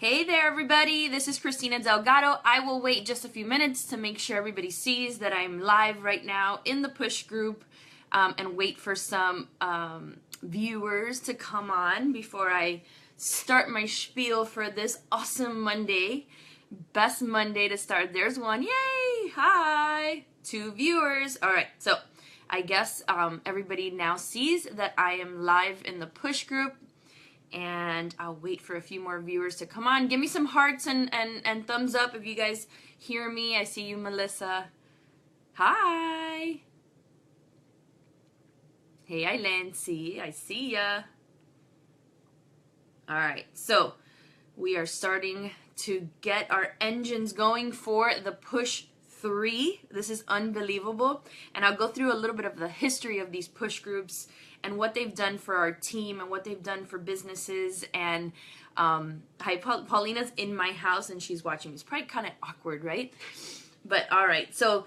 Hey there, everybody. This is Kristina Delgado. I will wait just a few minutes to make sure everybody sees that I'm live right now in the push group and wait for some viewers to come on before I start my spiel for this awesome Monday. Best Monday to start. There's one. Yay! Hi! 2 viewers. All right. So I guess everybody now sees that I am live in the push group. And I'll wait for a few more viewers to come on. Give me some hearts and thumbs up if you guys hear me. I see you, Melissa. Hi. Hey, I Lancy. I see ya. All right, so we are starting to get our engines going for the push 3. This is unbelievable. And I'll go through a little bit of the history of these push groups and what they've done for our team and what they've done for businesses. And hi, Paulina's in my house and she's watching. It's probably kind of awkward, right? But all right, so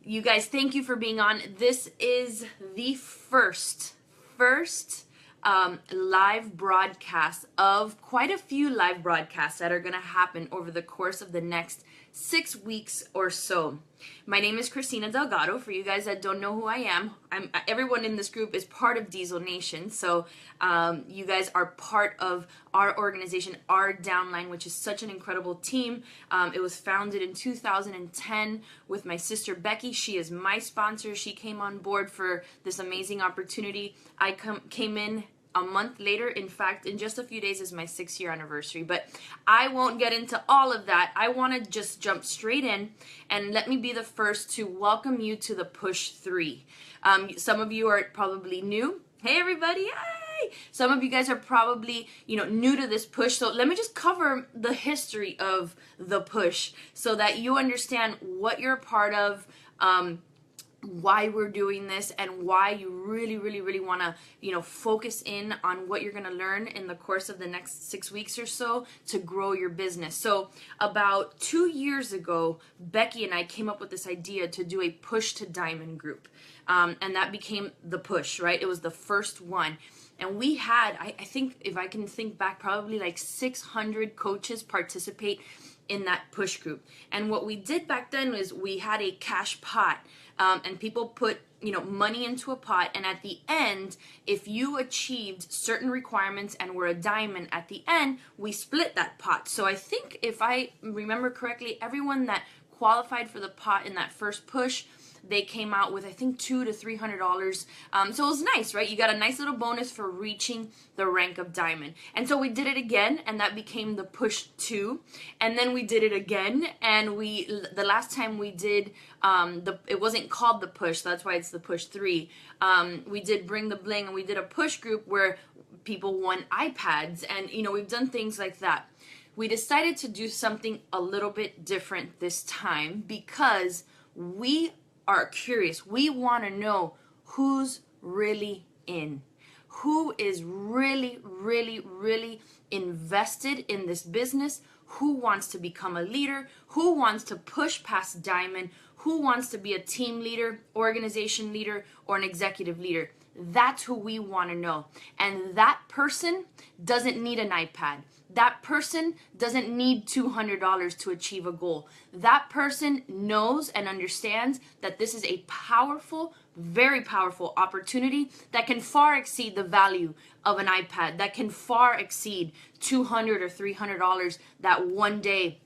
you guys, thank you for being on. This is the first live broadcast of quite a few live broadcasts that are going to happen over the course of the next 6 weeks or so. My name is Kristina Delgado. For you guys that don't know who I am, everyone in this group is part of Diesel Nation. So you guys are part of our organization, our downline, which is such an incredible team. It was founded in 2010 with my sister Becky. She is my sponsor. She came on board for this amazing opportunity. I came in a month later. In fact, in just a few days is my 6-year anniversary, but I won't get into all of that. I want to just jump straight in and let me be the first to welcome you to the Push 3. Some of you are probably new. Hey everybody, hi! Some of you guys are probably, new to this push. So let me just cover the history of the push so that you understand what you're a part of, why we're doing this, and why you really want to focus in on what you're going to learn in the course of the next 6 weeks or so to grow your business. So about 2 years ago, Becky and I came up with this idea to do a push to diamond group, and that became the push, right? It was the first one. And we had, I think, if I can think back, probably like 600 coaches participate in that push group. And what we did back then was we had a cash pot, and people put money into a pot, and at the end, if you achieved certain requirements and were a diamond at the end, we split that pot. So I think, if I remember correctly, everyone that qualified for the pot in that first push, they came out with, I think, $200 to $300. So it was nice, right? You got a nice little bonus for reaching the rank of diamond. And so we did it again, and that became the push 2. And then we did it again, and the last time we did, it wasn't called the push, so that's why it's the push 3. We did Bring the Bling, and we did a push group where people won iPads, and we've done things like that. We decided to do something a little bit different this time because we are curious. We want to know who's really in, who is really invested in this business, who wants to become a leader, who wants to push past diamond, who wants to be a team leader, organization leader, or an executive leader. That's who we want to know. And that person doesn't need an iPad. That person doesn't need $200 to achieve a goal. That person knows and understands that this is a powerful, very powerful opportunity that can far exceed the value of an iPad, that can far exceed $200 or $300 that one day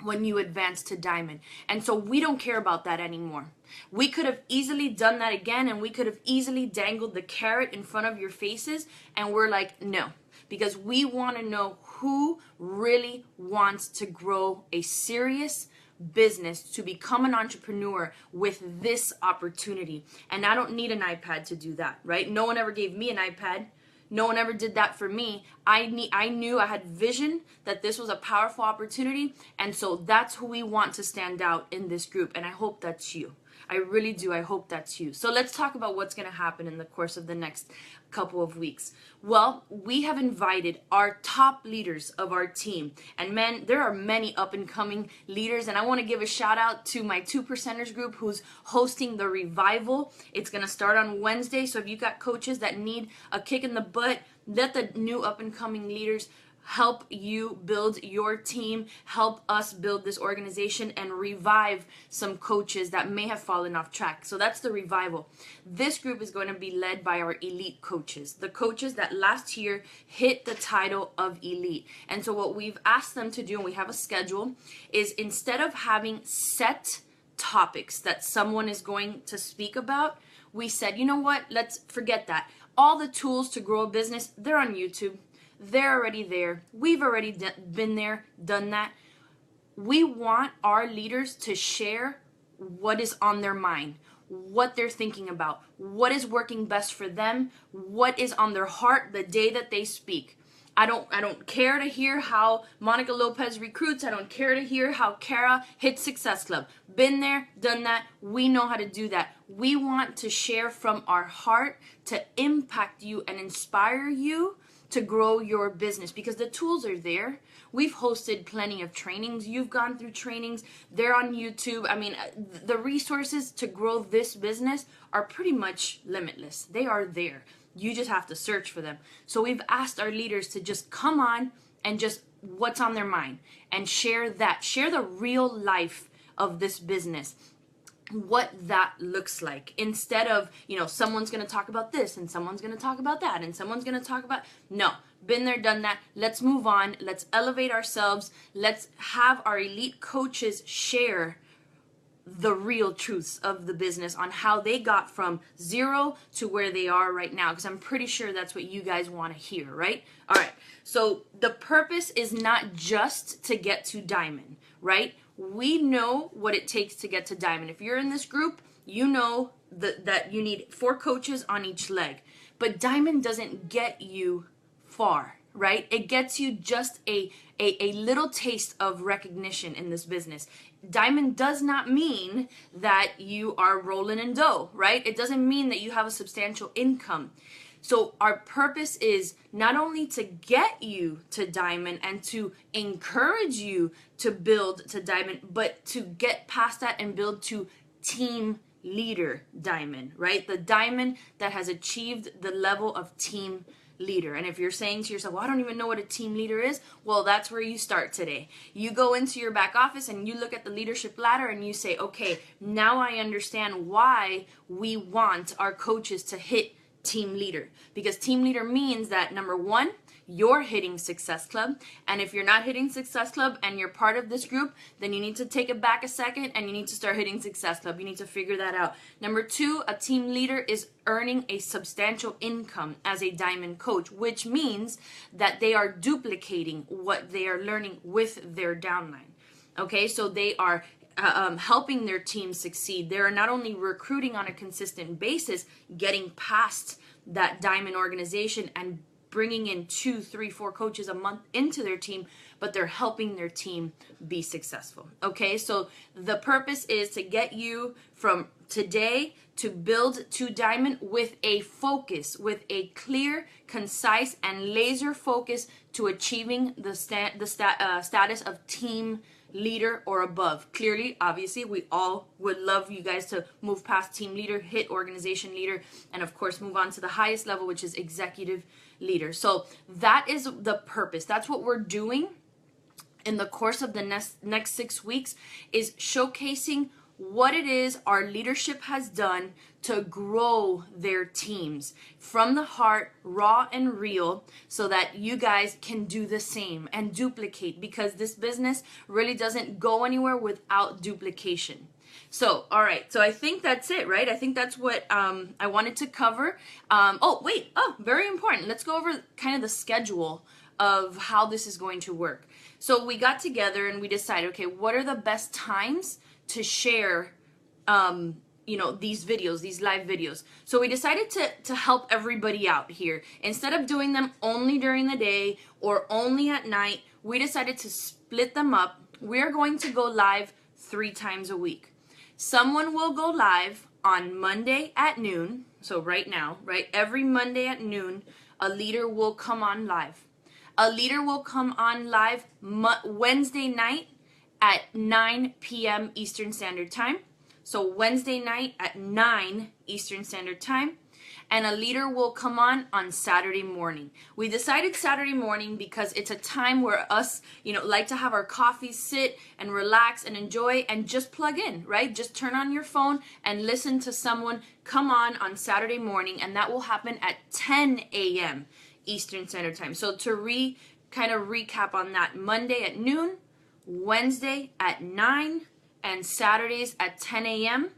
when you advance to diamond. And so we don't care about that anymore. We could have easily done that again, and we could have easily dangled the carrot in front of your faces, and we're like, no, because we want to know who really wants to grow a serious business, to become an entrepreneur with this opportunity. And I don't need an iPad to do that, right? No one ever gave me an iPad. No one ever did that for me. I knew, I had vision that this was a powerful opportunity, and so that's who we want to stand out in this group, and I hope that's you. I really do. I hope that's you. So let's talk about what's going to happen in the course of the next couple of weeks. Well, we have invited our top leaders of our team. And man, there are many up and coming leaders. And I want to give a shout out to my 2%ers group who's hosting the revival. It's going to start on Wednesday. So if you got coaches that need a kick in the butt, let the new up and coming leaders help you build your team, help us build this organization, and revive some coaches that may have fallen off track. So that's the revival. This group is going to be led by our elite coaches, the coaches that last year hit the title of elite. And so what we've asked them to do, and we have a schedule, is instead of having set topics that someone is going to speak about, we said, you know what, let's forget that. All the tools to grow a business, they're on YouTube. They're already there. We've already been there, done that. We want our leaders to share what is on their mind, what they're thinking about, what is working best for them, what is on their heart the day that they speak. I don't care to hear how Monica Lopez recruits. I don't care to hear how Kara hits Success Club. Been there, done that. We know how to do that. We want to share from our heart to impact you and inspire you to grow your business, because the tools are there. We've hosted plenty of trainings. You've gone through trainings. They're on YouTube. I mean, the resources to grow this business are pretty much limitless. They are there. You just have to search for them. So we've asked our leaders to just come on and just what's on their mind and share that. Share the real life of this business, what that looks like, instead of, someone's going to talk about this and someone's going to talk about that and someone's going to talk about, no, been there, done that. Let's move on. Let's elevate ourselves. Let's have our elite coaches share the real truths of the business on how they got from zero to where they are right now, because I'm pretty sure that's what you guys want to hear, right? All right. So the purpose is not just to get to diamond, right? We know what it takes to get to diamond. If you're in this group, you know that you need 4 coaches on each leg. But diamond doesn't get you far, right? It gets you just a little taste of recognition in this business. Diamond does not mean that you are rolling in dough, right? It doesn't mean that you have a substantial income. So our purpose is not only to get you to diamond and to encourage you to build to diamond, but to get past that and build to team leader diamond, right? The diamond that has achieved the level of team leader. And if you're saying to yourself, well, I don't even know what a team leader is, well, that's where you start today. You go into your back office and you look at the leadership ladder and you say, okay, now I understand why we want our coaches to hit team leader. Because team leader means that, number one, you're hitting Success Club. And if you're not hitting Success Club and you're part of this group, then you need to take it back a second and you need to start hitting Success Club. You need to figure that out. Number two, a team leader is earning a substantial income as a diamond coach, which means that they are duplicating what they are learning with their downline. Okay, so they are helping their team succeed. They are not only recruiting on a consistent basis, getting past that diamond organization and bringing in 2, 3, 4 coaches a month into their team, but they're helping their team be successful. Okay, so the purpose is to get you from today to build to diamond with a focus, with a clear, concise, and laser focus to achieving the status of team leader or above. Clearly, obviously, we all would love you guys to move past team leader, hit organization leader, and of course move on to the highest level, which is executive leader. So that is the purpose. That's what we're doing in the course of the next 6 weeks, is showcasing what it is our leadership has done to grow their teams from the heart, raw and real, so that you guys can do the same and duplicate, because this business really doesn't go anywhere without duplication. So, all right. So I think that's it, right? I think that's what I wanted to cover. Very important. Let's go over kind of the schedule of how this is going to work. So we got together and we decided, okay, what are the best times to share these videos, these live videos. So we decided to help everybody out here. Instead of doing them only during the day or only at night, we decided to split them up. We're going to go live 3 times a week. Someone will go live on Monday at noon. So right now, right? Every Monday at noon, a leader will come on live. A leader will come on live Wednesday night at 9 p.m. Eastern Standard Time. So Wednesday night at 9 Eastern Standard Time. and a leader will come on Saturday morning. We decided Saturday morning because it's a time where us, like to have our coffee, sit and relax and enjoy and just plug in, right? Just turn on your phone and listen to someone come on Saturday morning, and that will happen at 10 a.m. Eastern Standard Time. So to kind of recap on that, Monday at noon, Wednesday at 9, and Saturdays at 10 a.m.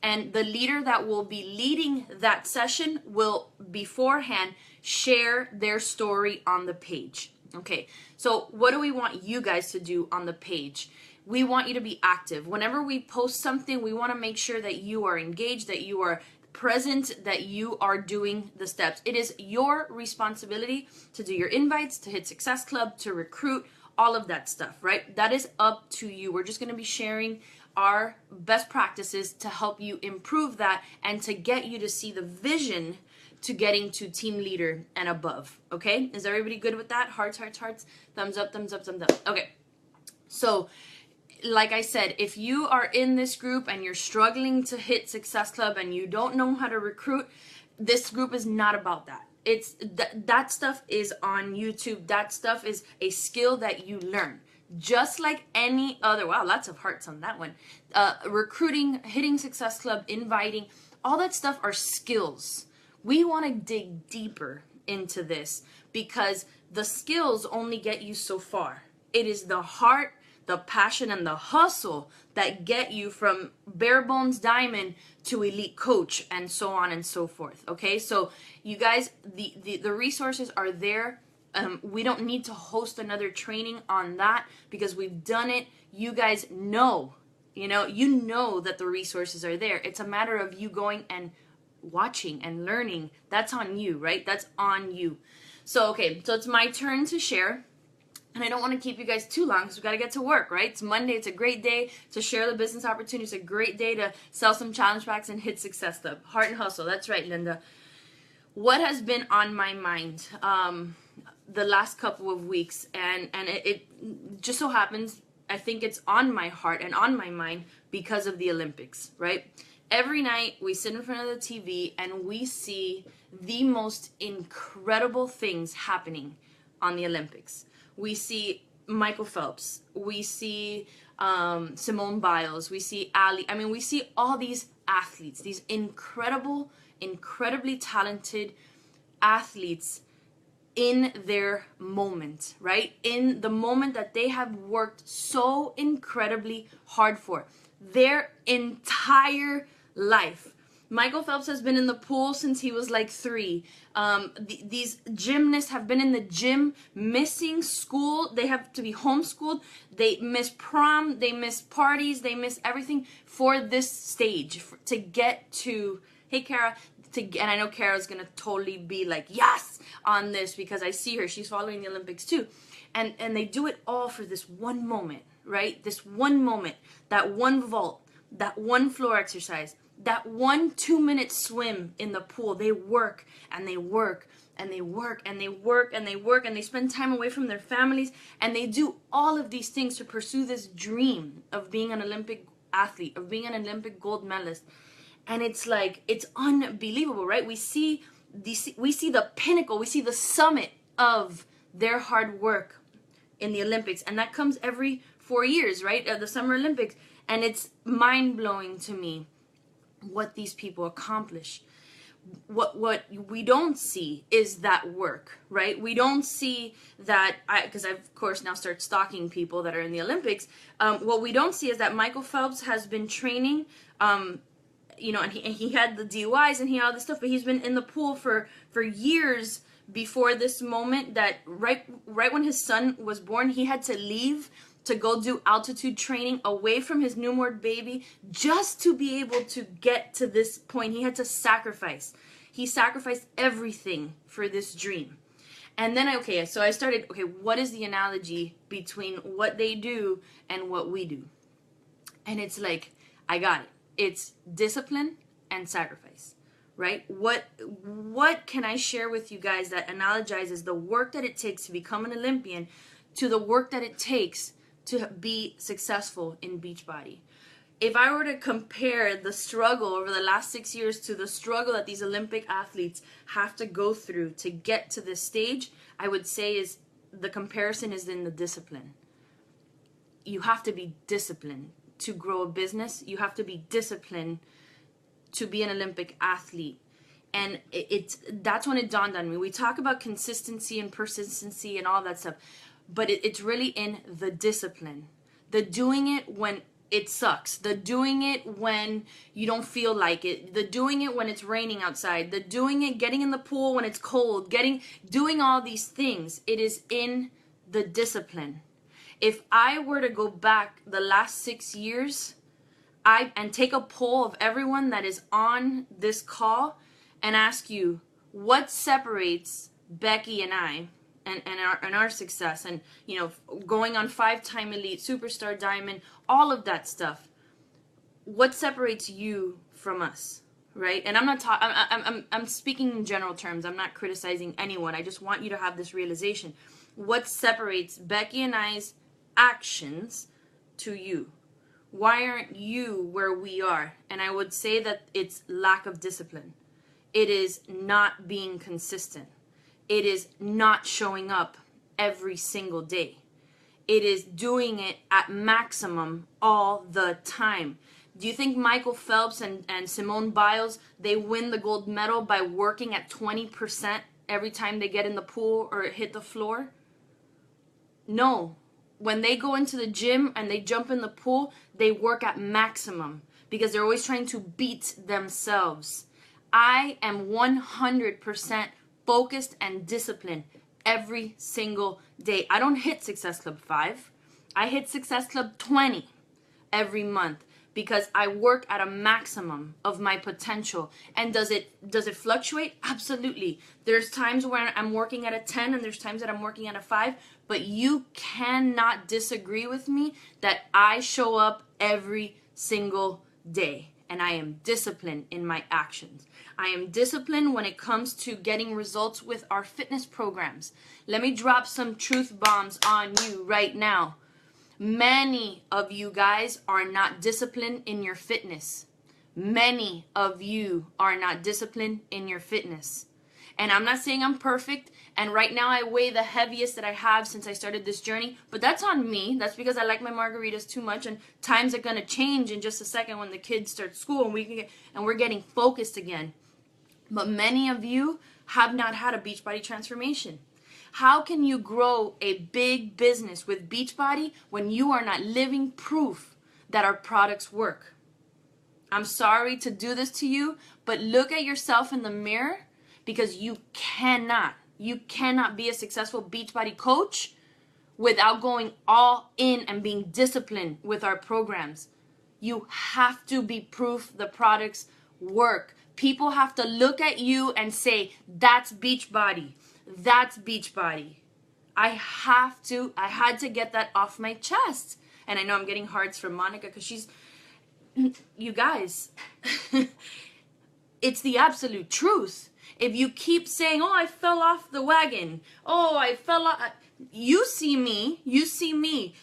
And the leader that will be leading that session will beforehand share their story on the page. Okay, so what do we want you guys to do on the page? We want you to be active. Whenever we post something, we want to make sure that you are engaged, that you are present, that you are doing the steps. It is your responsibility to do your invites, to hit Success Club, to recruit, all of that stuff, right? That is up to you. We're just going to be sharing our best practices to help you improve that and to get you to see the vision to getting to team leader and above. Okay, is everybody good with that? Hearts, hearts, hearts, thumbs up, thumbs up, thumbs up. Okay, so like I said, if you are in this group and you're struggling to hit Success Club and you don't know how to recruit, this group is not about that. It's that stuff is on YouTube. That stuff is a skill that you learn. Just like any other, wow, lots of hearts on that one. Recruiting, hitting Success Club, inviting, all that stuff are skills. We want to dig deeper into this because the skills only get you so far. It is the heart, the passion, and the hustle that get you from bare bones diamond to elite coach and so on and so forth. Okay, so you guys, the resources are there. We don't need to host another training on that because we've done it. You guys know, you know that the resources are there. It's a matter of you going and watching and learning. That's on you, right? That's on you. So, okay, so it's my turn to share. And I don't want to keep you guys too long because we got to get to work, right? It's Monday. It's a great day to share the business opportunity. It's a great day to sell some challenge packs and hit Success Club. Heart and hustle. That's right, Linda. What has been on my mind the last couple of weeks, and it just so happens, I think it's on my heart and on my mind because of the Olympics, right? Every night we sit in front of the TV and we see the most incredible things happening on the Olympics. We see Michael Phelps, we see Simone Biles, we see Ali. I mean, we see all these athletes, these incredibly talented athletes in their moment, right? In the moment that they have worked so incredibly hard for their entire life. Michael Phelps has been in the pool since he was like 3. These gymnasts have been in the gym, missing school. They have to be homeschooled. They miss prom. They miss parties. They miss everything for this stage, to get to, hey, Kara, and I know Kara's going to totally be like, yes, on this because I see her. She's following the Olympics too. And they do it all for this one moment, right? This one moment, that one vault, that one floor exercise, that 1 2-minute swim in the pool. They work and they work and they work and they work and they work and they spend time away from their families and they do all of these things to pursue this dream of being an Olympic athlete, of being an Olympic gold medalist. And it's like, it's unbelievable, right? We see the pinnacle, we see the summit of their hard work in the Olympics, and that comes every 4 years, right? The Summer Olympics, and it's mind-blowing to me what these people accomplish. What we don't see is that work, right? We don't see that, because I've of course now start stalking people that are in the Olympics. What we don't see is that Michael Phelps has been training, and he had the DUIs and he had all this stuff, but he's been in the pool for years before this moment. That right when his son was born, he had to leave to go do altitude training away from his newborn baby just to be able to get to this point. He had to sacrifice. He sacrificed everything for this dream. And then, so I started, what is the analogy between what they do and what we do? And it's like, I got it. It's discipline and sacrifice, right? What can I share with you guys that analogizes the work that it takes to become an Olympian to the work that it takes to be successful in Beachbody? if I were to compare the struggle over the last 6 years to the struggle that these Olympic athletes have to go through to get to this stage, I would say is the comparison is in the discipline. You have to be disciplined to grow a business. You have to be disciplined to be an Olympic athlete. And that's when it dawned on me. We talk about consistency and persistency and all that stuff, but it's really in the discipline. The doing it when it sucks. The doing it when you don't feel like it. The doing it when it's raining outside. The doing it, getting in the pool when it's cold. Doing all these things. It is in the discipline. If I were to go back the last 6 years and take a poll of everyone that is on this call and ask you what separates Becky and I and our success, and going on 5-time elite, superstar, diamond, all of that stuff, what separates you from us, right? And I'm not I'm speaking in general terms. I'm not criticizing anyone. I just want you to have this realization. What separates Becky and I's actions to you? Why aren't you where we are? And I would say that it's lack of discipline. It is not being consistent. It is not showing up every single day. It is doing it at maximum all the time. Do you think Michael Phelps and Simone Biles, they win the gold medal by working at 20% every time they get in the pool or hit the floor? No. When they go into the gym and they jump in the pool, they work at maximum because they're always trying to beat themselves. I am 100% focused and disciplined every single day. I don't hit Success Club 5. I hit Success Club 20 every month because I work at a maximum of my potential. And does it fluctuate? Absolutely. There's times where I'm working at a 10 and there's times that I'm working at a 5, but you cannot disagree with me that I show up every single day. And I am disciplined in my actions. I am disciplined when it comes to getting results with our fitness programs. Let me drop some truth bombs on you right now. Many of you guys are not disciplined in your fitness. Many of you are not disciplined in your fitness. And I'm not saying I'm perfect. And right now I weigh the heaviest that I have since I started this journey. But that's on me. That's because I like my margaritas too much. And times are going to change in just a second when the kids start school and we're getting focused again. But many of you have not had a Beachbody transformation. How can you grow a big business with Beachbody when you are not living proof that our products work? I'm sorry to do this to you, but look at yourself in the mirror. Because you cannot be a successful Beachbody coach without going all in and being disciplined with our programs. You have to be proof the products work. People have to look at you and say, that's Beachbody. That's Beachbody. I had to get that off my chest. And I know I'm getting hearts from Monica because you guys, it's the absolute truth. If you keep saying, oh, I fell off the wagon. Oh, I fell off. You see me.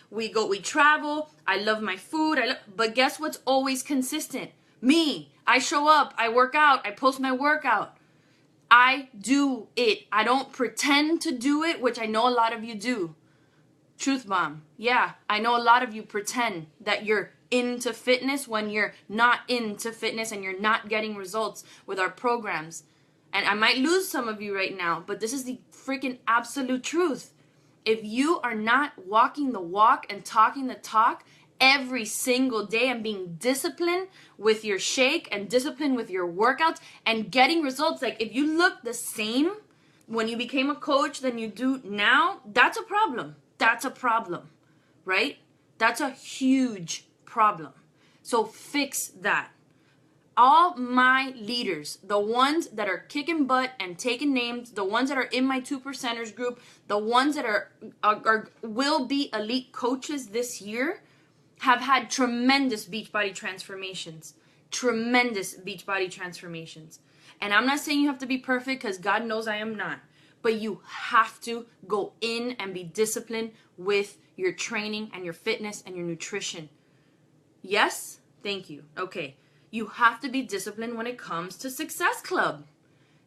We travel. I love my food. But guess what's always consistent? Me. I show up. I work out. I post my workout. I do it. I don't pretend to do it, which I know a lot of you do. Truth bomb. Yeah, I know a lot of you pretend that you're into fitness when you're not into fitness and you're not getting results with our programs. And I might lose some of you right now, but this is the freaking absolute truth. If you are not walking the walk and talking the talk every single day and being disciplined with your shake and disciplined with your workouts and getting results, like if you look the same when you became a coach than you do now, that's a problem. That's a problem, right? That's a huge problem. So fix that. All my leaders, the ones that are kicking butt and taking names, the ones that are in my 2%ers group, the ones that will be elite coaches this year, have had tremendous Beachbody transformations. Tremendous Beachbody transformations. And I'm not saying you have to be perfect because God knows I am not. But you have to go in and be disciplined with your training and your fitness and your nutrition. Yes, Thank you. Okay. You have to be disciplined when it comes to Success Club.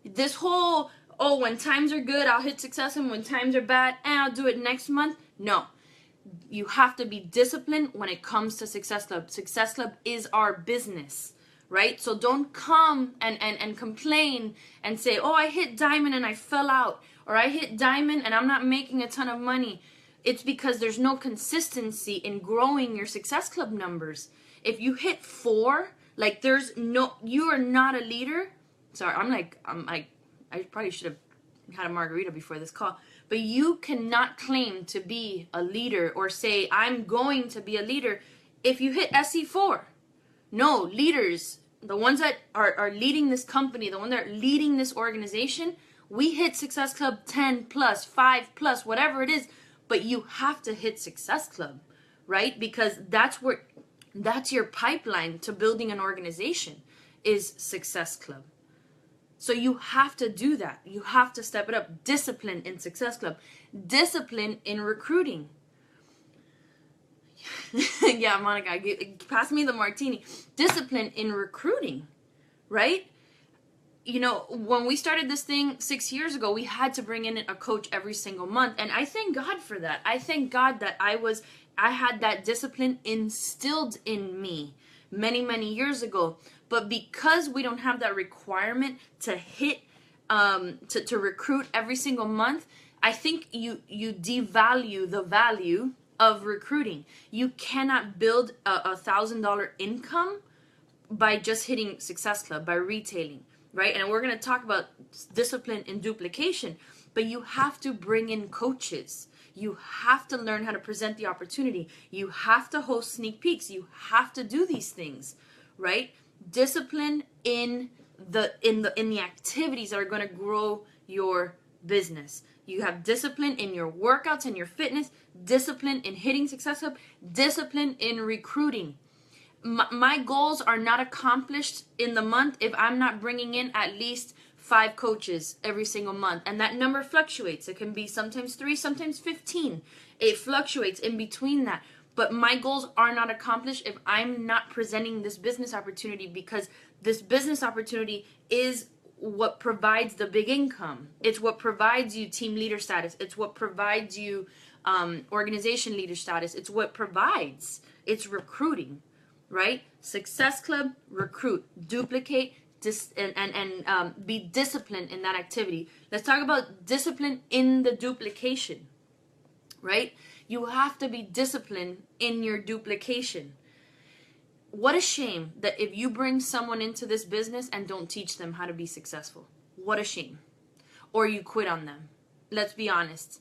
This whole, oh, when times are good, I'll hit Success, and when times are bad, and I'll do it next month. No. You have to be disciplined when it comes to Success Club. Success Club is our business, right? So don't come and complain and say, oh, I hit diamond and I fell out, or I hit diamond and I'm not making a ton of money. It's because there's no consistency in growing your Success Club numbers. If you hit 4, like you are not a leader. Sorry, I probably should have had a margarita before this call. But you cannot claim to be a leader or say, I'm going to be a leader if you hit SE4. No, leaders, the ones that are leading this company, the ones that are leading this organization, we hit Success Club 10 plus, 5 plus, whatever it is. But you have to hit Success Club, right? Because that's your pipeline to building an organization is Success Club. So you have to do that. You have to step it up. Discipline in Success Club. Discipline in recruiting. Yeah, Monica, pass me the martini. Discipline in recruiting, right? You know, when we started this thing 6 years ago, we had to bring in a coach every single month. And I thank God for that. I thank God that I had that discipline instilled in me many, many years ago. But because we don't have that requirement to hit, to recruit every single month, I think you devalue the value of recruiting. You cannot build a $1,000 income by just hitting Success Club, by retailing. Right? And we're going to talk about discipline and duplication, but you have to bring in coaches. You have to learn how to present the opportunity. You have to host sneak peeks. You have to do these things, right? Discipline in the activities that are going to grow your business. You have discipline in your workouts and your fitness, discipline in hitting Success Club, discipline in recruiting. My goals are not accomplished in the month if I'm not bringing in at least 5 coaches every single month. And that number fluctuates. It can be sometimes 3, sometimes 15. It fluctuates in between that. But my goals are not accomplished if I'm not presenting this business opportunity, because this business opportunity is what provides the big income. It's what provides you team leader status. It's what provides you organization leader status. It's what provides. It's recruiting. Right? Success Club, recruit, duplicate, and be disciplined in that activity. Let's talk about discipline in the duplication. Right? You have to be disciplined in your duplication. What a shame that if you bring someone into this business and don't teach them how to be successful. What a shame. Or you quit on them. Let's be honest.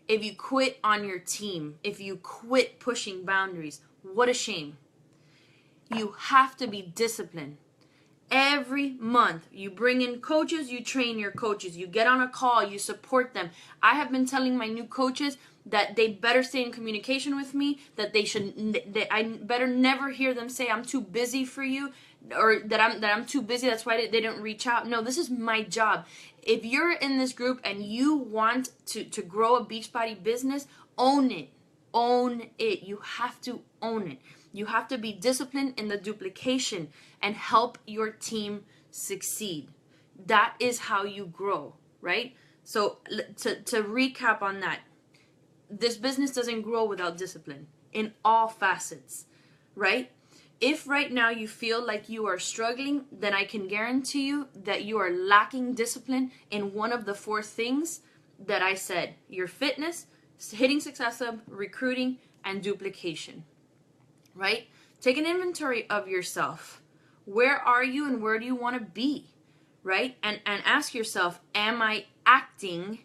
If you quit on your team, if you quit pushing boundaries, what a shame. You have to be disciplined. Every month, you bring in coaches, you train your coaches, you get on a call, you support them. I have been telling my new coaches that they better stay in communication with me, that I better never hear them say, I'm too busy for you, or that I'm too busy, that's why they didn't reach out. No, this is my job. If you're in this group and you want to grow a Beachbody business, own it. Own it. You have to own it. You have to be disciplined in the duplication and help your team succeed. That is how you grow, right? So to recap on that, this business doesn't grow without discipline in all facets, right? If right now you feel like you are struggling, then I can guarantee you that you are lacking discipline in one of the 4 things that I said: your fitness, hitting Success Club, recruiting, and duplication. Right? Take an inventory of yourself. Where are you and where do you want to be? Right? And ask yourself, am I acting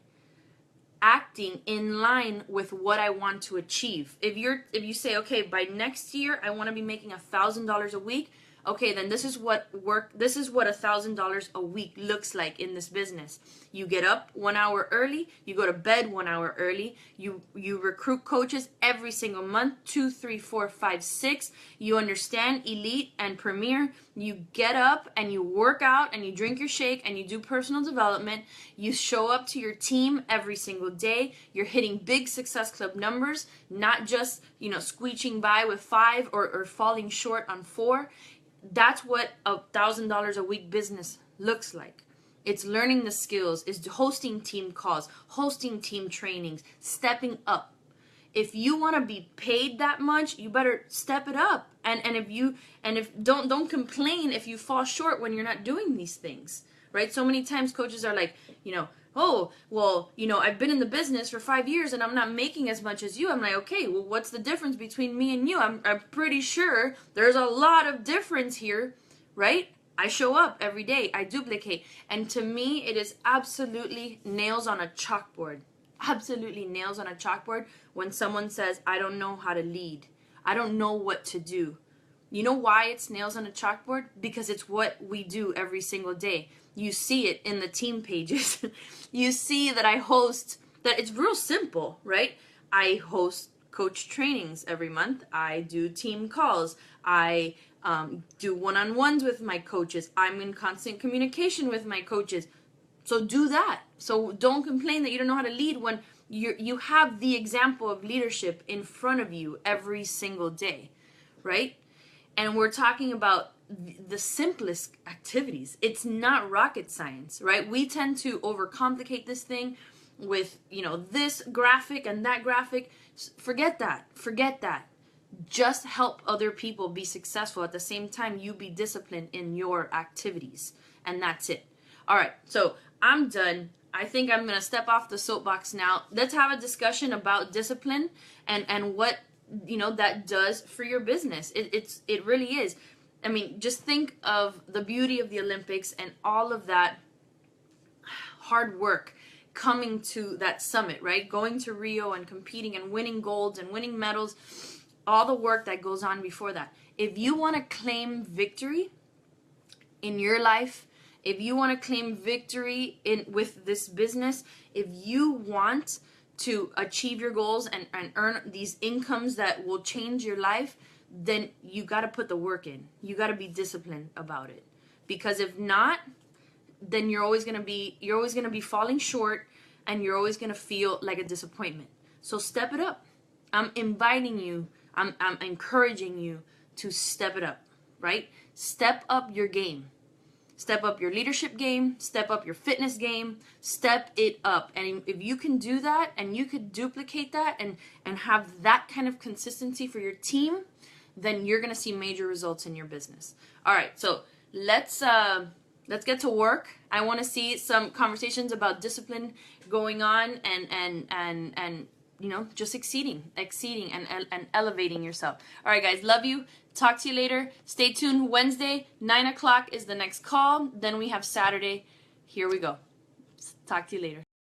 in line with what I want to achieve? If you say, okay, by next year I want to be making $1,000 a week, Okay, then this is what $1,000 a week looks like in this business. You get up 1 hour early, you go to bed 1 hour early, you recruit coaches every single month, 2, 3, 4, 5, 6. You understand elite and premier. You get up and you work out and you drink your shake and you do personal development. You show up to your team every single day. You're hitting big Success Club numbers, not just, squeeching by with 5 or falling short on 4. That's what $1,000 a week business looks like. It's learning the skills, it's hosting team calls, hosting team trainings, stepping up. If you want to be paid that much, you better step it up. And if don't complain if you fall short when you're not doing these things, right? So many times coaches are like, oh, well, I've been in the business for 5 years and I'm not making as much as you. I'm like, okay, well, what's the difference between me and you? I'm pretty sure there's a lot of difference here, right? I show up every day. I duplicate. And to me, it is absolutely nails on a chalkboard. Absolutely nails on a chalkboard when someone says, I don't know how to lead. I don't know what to do. You know why it's nails on a chalkboard? Because it's what we do every single day. You see it in the team pages. You see that I host, that it's real simple, right? I host coach trainings every month. I do team calls. I do one-on-ones with my coaches. I'm in constant communication with my coaches. So do that. So don't complain that you don't know how to lead when you have the example of leadership in front of you every single day, right? And we're talking about the simplest activities. It's not rocket science, right? We tend to overcomplicate this thing with, this graphic and that graphic. Forget that. Forget that. Just help other people be successful. At the same time, you be disciplined in your activities. And that's it. All right. So I'm done. I think I'm going to step off the soapbox now. Let's have a discussion about discipline and what that does for your business. It really is. I mean, just think of the beauty of the Olympics and all of that hard work coming to that summit, right? Going to Rio and competing and winning golds and winning medals, all the work that goes on before that. If you want to claim victory in your life, if you want to claim victory with this business, if you want to achieve your goals and earn these incomes that will change your life, then you got to put the work in. You got to be disciplined about it. Because if not, then you're always going to be falling short and you're always going to feel like a disappointment. So step it up. I'm inviting you, I'm encouraging you to step it up, right? Step up your game. Step up your leadership game, step up your fitness game, step it up. And if you can do that and you could duplicate that and have that kind of consistency for your team, then you're going to see major results in your business. All right, so let's get to work. I want to see some conversations about discipline going on and just exceeding and elevating yourself. All right, guys, love you. Talk to you later. Stay tuned. Wednesday, 9 o'clock is the next call. Then we have Saturday. Here we go. Talk to you later.